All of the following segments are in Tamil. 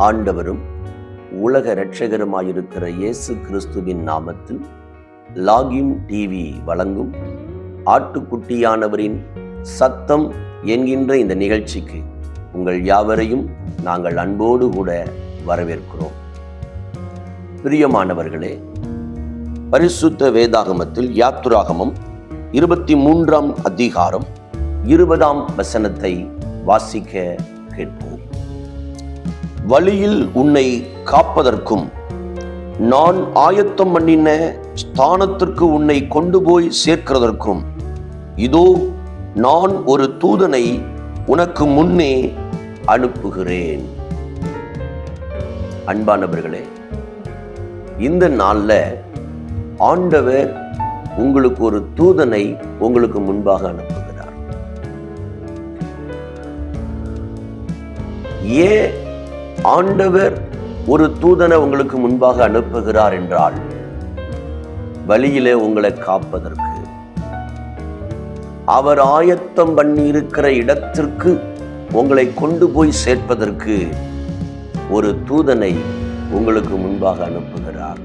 ஆண்டவரும் உலக இரட்சகருமாயிருக்கிற இயேசு கிறிஸ்துவின் நாமத்தில் லாகின் டிவி வழங்கும் ஆட்டுக்குட்டியானவரின் சத்தம் என்கின்ற இந்த நிகழ்ச்சிக்கு உங்கள் யாவரையும் நாங்கள் அன்போடு கூட வரவேற்கிறோம். பிரியமானவர்களே, பரிசுத்த வேதாகமத்தில் யாத்துராகமம் 23ஆம் அதிகாரம் 20ஆம் வசனத்தை வாசிக்க கேட்போம். வழியில் உன்னை காப்பதற்கும் நான் ஆயத்தம் பண்ணின ஸ்தானத்திற்கு உன்னை கொண்டு போய் சேர்க்கிறதற்கும் இதோ நான் ஒரு தூதனை உனக்கு முன்னே அனுப்புகிறேன். அன்பானவர்களே, இந்த நாள்ல ஆண்டவர் உங்களுக்கு ஒரு தூதனை உங்களுக்கு முன்பாக அனுப்புகிறார். ஏன் ஆண்டவர் ஒரு தூதனை உங்களுக்கு முன்பாக அனுப்புகிறார் என்றால், வழியிலே உங்களை காப்பதற்கு, அவர் ஆயத்தம் பண்ணி இருக்கிற இடத்திற்கு உங்களை கொண்டு போய் சேர்ப்பதற்கு ஒரு தூதனை உங்களுக்கு முன்பாக அனுப்புகிறார்.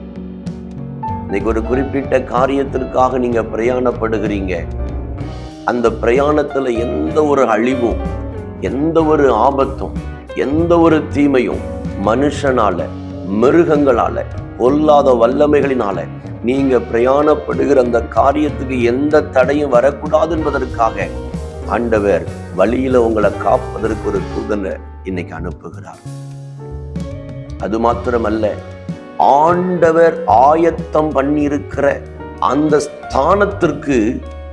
இன்னைக்கு ஒரு குறிப்பிட்ட காரியத்திற்காக நீங்க பிரயாணப்படுகிறீங்க. அந்த பிரயாணத்துல எந்த ஒரு அழிவும், எந்த ஒரு ஆபத்தும், எந்த ஒரு தீமையும் மனுஷனால, மிருகங்களால, பொல்லாத வல்லமைகளினால நீங்க பிரயாணப்படுகிற அந்த காரியத்துக்கு எந்த தடையும் வரக்கூடாது என்பதற்காக ஆண்டவர் வழியில உங்களை காப்பதற்கு ஒரு தூதனை இன்னைக்கு அனுப்புகிறார். அது மாத்திரமல்ல, ஆண்டவர் ஆயத்தம் பண்ணியிருக்கிற அந்த ஸ்தானத்திற்கு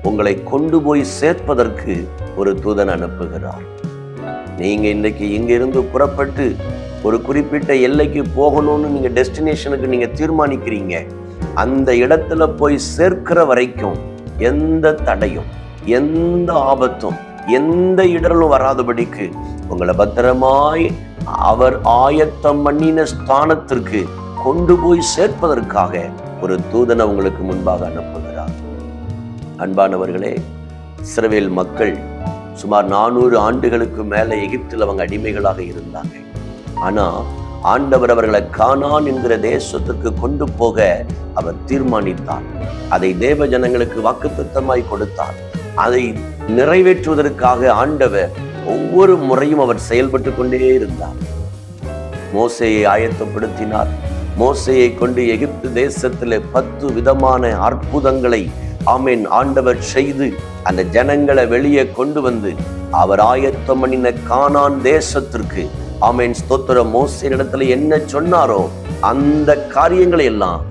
உங்களை கொண்டு போய் சேர்ப்பதற்கு ஒரு தூதன் அனுப்புகிறார். நீங்க இன்னைக்கு இங்கிருந்து புறப்பட்டு ஒரு குறிப்பிட்ட எல்லைக்கு போகணும்னு நீங்க டெஸ்டினேஷனுக்கு நீங்க தீர்மானிக்கிறீங்க. அந்த இடத்துல போய் சேர்க்கிற வரைக்கும் எந்த தடையும், எந்த ஆபத்தும், எந்த இடரும் வராதபடிக்கு உங்களை பத்திரமாய் அவர் ஆயத்தம் பண்ணின ஸ்தானத்திற்கு கொண்டு போய் சேர்ப்பதற்காக ஒரு தூதனை உங்களுக்கு முன்பாக அனுப்புகிறார். அன்பானவர்களே, இஸ்ரவேல் மக்கள் சுமார் 400 ஆண்டுகளுக்கு மேல எகிப்தில் அவங்க அடிமைகளாக இருந்தாங்க. ஆனா ஆண்டவர் அவர்களை கானான் என்கிற தேசத்திற்கு கொண்டு போக அவர் தீர்மானித்தார். அதை தேவ ஜனங்களுக்கு வாக்குத்தத்தமாய் கொடுத்தார். அதை நிறைவேற்றுவதற்காக ஆண்டவர் ஒவ்வொரு முறையும் அவர் செயல்பட்டு கொண்டே இருந்தார். மோசேயை ஆயத்தப்படுத்தினார். மோசேயை கொண்டு எகிப்து தேசத்திலே 10 விதமான அற்புதங்களை ஆண்டவர் செய்து அந்த ஜனங்களை வெளியே கொண்டு வந்து அவர் ஆயத்தம் பண்ணின கானான் தேசத்திற்கு ஸ்தோத்திரம், மோசேயிடத்துல என்ன சொன்னாரோ அந்த காரியங்களை எல்லாம்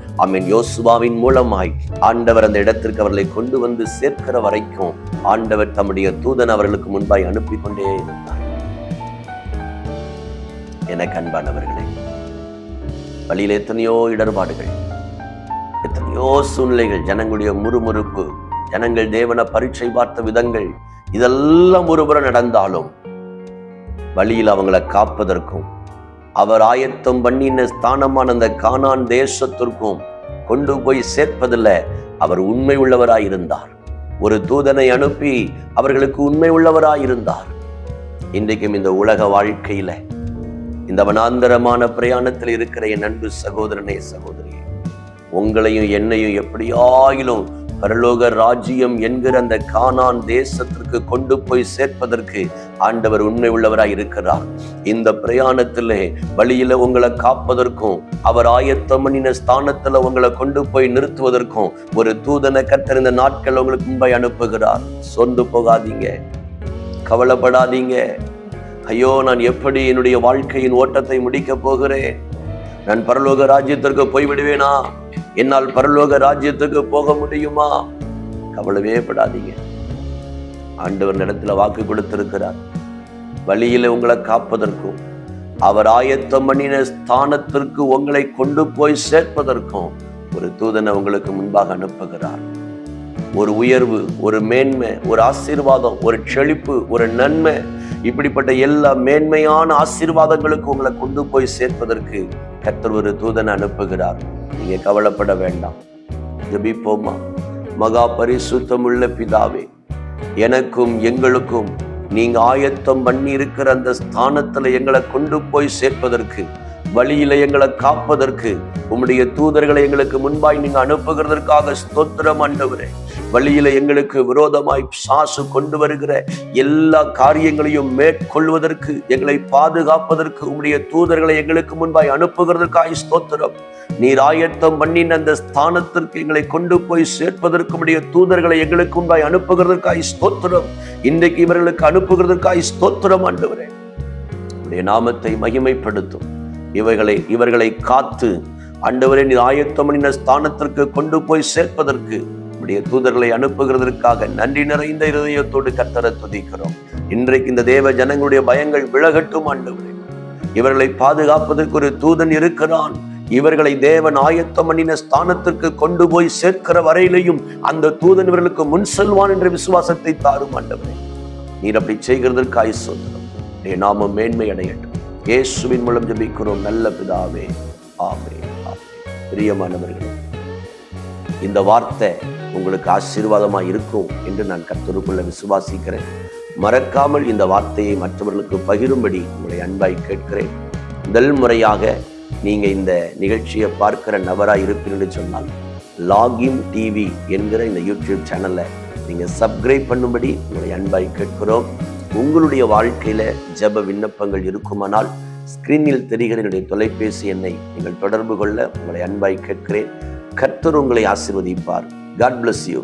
யோசுவாவின் மூலமாய் ஆண்டவர் அந்த இடத்திற்கு அவர்களை கொண்டு வந்து சேர்க்கிற வரைக்கும் ஆண்டவர் தம்முடைய தூதன் அவர்களுக்கு முன்பாய் அனுப்பி கொண்டே இருந்தார். எனக்கு அன்பானவர்களே, வழியில் எத்தனையோ இடர்பாடுகள், எத்தனையோ சூழ்நிலைகள், ஜனங்களுடைய முறுமுறுப்பு, ஜனங்கள் தேவனை பரீட்சை பார்த்த விதங்கள், இதெல்லாம் ஒருபுறம் நடந்தாலும் வழியில் அவங்களை காப்பதற்கும் அவர் ஆயத்தம் பண்ணின ஸ்தானமான அந்த கானான் தேசத்திற்கும் கொண்டு போய் சேர்ப்பதில் அவர் உண்மை உள்ளவராயிருந்தார். ஒரு தூதனை அனுப்பி அவர்களுக்கு உண்மை உள்ளவராயிருந்தார். இன்றைக்கும் இந்த உலக வாழ்க்கையில, இந்த வனாந்தரமான பிரயாணத்தில் இருக்கிற என் அன்பு சகோதரனே, சகோதரியே, உங்களையும் என்னையும் எப்படியாயிலும் பரலோக ராஜ்யம் என்கிற அந்த கானான் தேசத்திற்கு கொண்டு போய் சேர்ப்பதற்கு ஆண்டவர் உண்மை உள்ளவராய் இருக்கிறார். இந்த பிரயாணத்திலே வழியில உங்களை காப்பதற்கும் அவர் ஆயத்தம் பண்ணின ஸ்தானத்துல உங்களை கொண்டு போய் நிறுத்துவதற்கும் ஒரு தூதனை கர்த்தர் இந்த நாட்கள் உங்களுக்கு முன்பாய் அனுப்புகிறார். சொந்து போகாதீங்க, கவலைப்படாதீங்க. ஐயோ, நான் எப்படி என்னுடைய வாழ்க்கையின் ஓட்டத்தை முடிக்க போகிறேன்? நான் பரலோக ராஜ்யத்திற்கு போய்விடுவேனா? என்னால் பரலோக ராஜ்யத்துக்கு போக முடியுமா? கவலையே படாதீங்க. ஆண்டவர் இடத்துல வாக்கு கொடுத்திருக்கிறார். வழியில உங்களை காப்பதற்கும் அவர் ஆயத்தம் பண்ணின ஸ்தானத்திற்கு உங்களை கொண்டு போய் சேர்ப்பதற்கும் ஒரு தூதனை உங்களுக்கு முன்பாக அனுப்புகிறார். ஒரு உயர்வு, ஒரு மேன்மை, ஒரு ஆசீர்வாதம், ஒரு செழிப்பு, ஒரு நன்மை, இப்படிப்பட்ட எல்லா மேன்மையான ஆசீர்வாதங்களுக்கு உங்களை கொண்டு போய் சேர்ப்பதற்கு கர்த்தர் ஒரு தூதனை அனுப்புகிறார். நீங்க கவலைப்பட வேண்டாம். ஜெபிப்போமா. மகா பரிசுத்தமுள்ள பிதாவே, எனக்கும் எங்களுக்கும் நீங்க ஆயத்தம் பண்ணி இருக்கிற அந்த ஸ்தானத்துல எங்களை கொண்டு போய் சேர்ப்பதற்கு வழியில எங்களை காப்பதற்கு உம்முடைய தூதர்களை எங்களுக்கு முன்பாய் நீங்க அனுப்புகிறதற்காக ஸ்தோத்திரம் ஆண்டவரே. வழியில எங்களுக்கு விரோதமாய் சாசு கொண்டு வருகிற எல்லா காரியங்களையும் மேற்கொள்வதற்கு, எங்களை பாதுகாப்பதற்கு உம்முடைய தூதர்களை எங்களுக்கு முன்பாய் அனுப்புகிறதற்காக ஸ்தோத்திரம். நீர் ஆயத்தம் பண்ணின அந்த ஸ்தானத்திற்கு எங்களை கொண்டு போய் சேர்ப்பதற்கு உம்முடைய தூதர்களை எங்களுக்கு முன்பாய் அனுப்புகிறதற்காக ஸ்தோத்திரம். இன்றைக்கு இவர்களுக்கு அனுப்புகிறதற்காக ஸ்தோத்திரம் ஆண்டவரே. உம்முடைய நாமத்தை மகிமைப்படுத்தும். இவர்களை காத்து ஆண்டவரே நீர் ஆயத்தம் பண்ணின ஸ்தானத்திற்கு கொண்டு போய் சேர்ப்பதற்கு உம்முடைய தூதர்களை அனுப்புகிறதற்காக நன்றி நிறைந்த இருதயத்தோடு கர்த்தரை துதிக்கிறோம். இன்றைக்கு இந்த தேவ ஜனங்களுடைய பயங்கள் விலகட்டும் ஆண்டவரே. இவர்களை பாதுகாப்பதற்கு ஒரு தூதன் இருக்கிறான். இவர்களை தேவன் ஆயத்தம் பண்ணின ஸ்தானத்திற்கு கொண்டு போய் சேர்க்கிற வரையிலையும் அந்த தூதன் இவர்களுக்கு முன் செல்வான் என்ற விசுவாசத்தை தாரும் ஆண்டவரே. நீர் அப்படி செய்கிறதற்காக ஸ்தோத்திரம். என் நாமம் மேன்மை அடையட்டும். இயேசுவின் மூலம் ஜெபிக்கிறோம் நல்ல பிதாவே, ஆமென். பிரியமானவர்களே, இந்த வார்த்தை உங்களுக்கு ஆசீர்வாதமாக இருக்கும் என்று நான் கர்த்தருக்குள்ள விசுவாசிக்கிறேன். மறக்காமல் இந்த வார்த்தையை மற்றவர்களுக்கு பகிரும்படி உங்களை அன்பாய் கேட்கிறேன். முதல் முறையாக நீங்க இந்த நிகழ்ச்சியை பார்க்கிற நபராக இருப்பீங்கன்னு சொன்னால் லாகின் டிவி என்கிற இந்த யூடியூப் சேனலை நீங்க சப்ஸ்கிரைப் பண்ணும்படி உங்களை அன்பாய் கேட்கிறோம். உங்களுடைய வாழ்க்கையில ஜெப விண்ணப்பங்கள் இருக்குமானால் ஸ்கிரீனில் தெரிகிற என்னுடைய தொலைபேசி எண்ணை நீங்கள் தொடர்பு கொள்ள உங்களை அன்பாய் கேட்கிறேன். கர்த்தர் உங்களை ஆசீர்வதிப்பார். God bless you.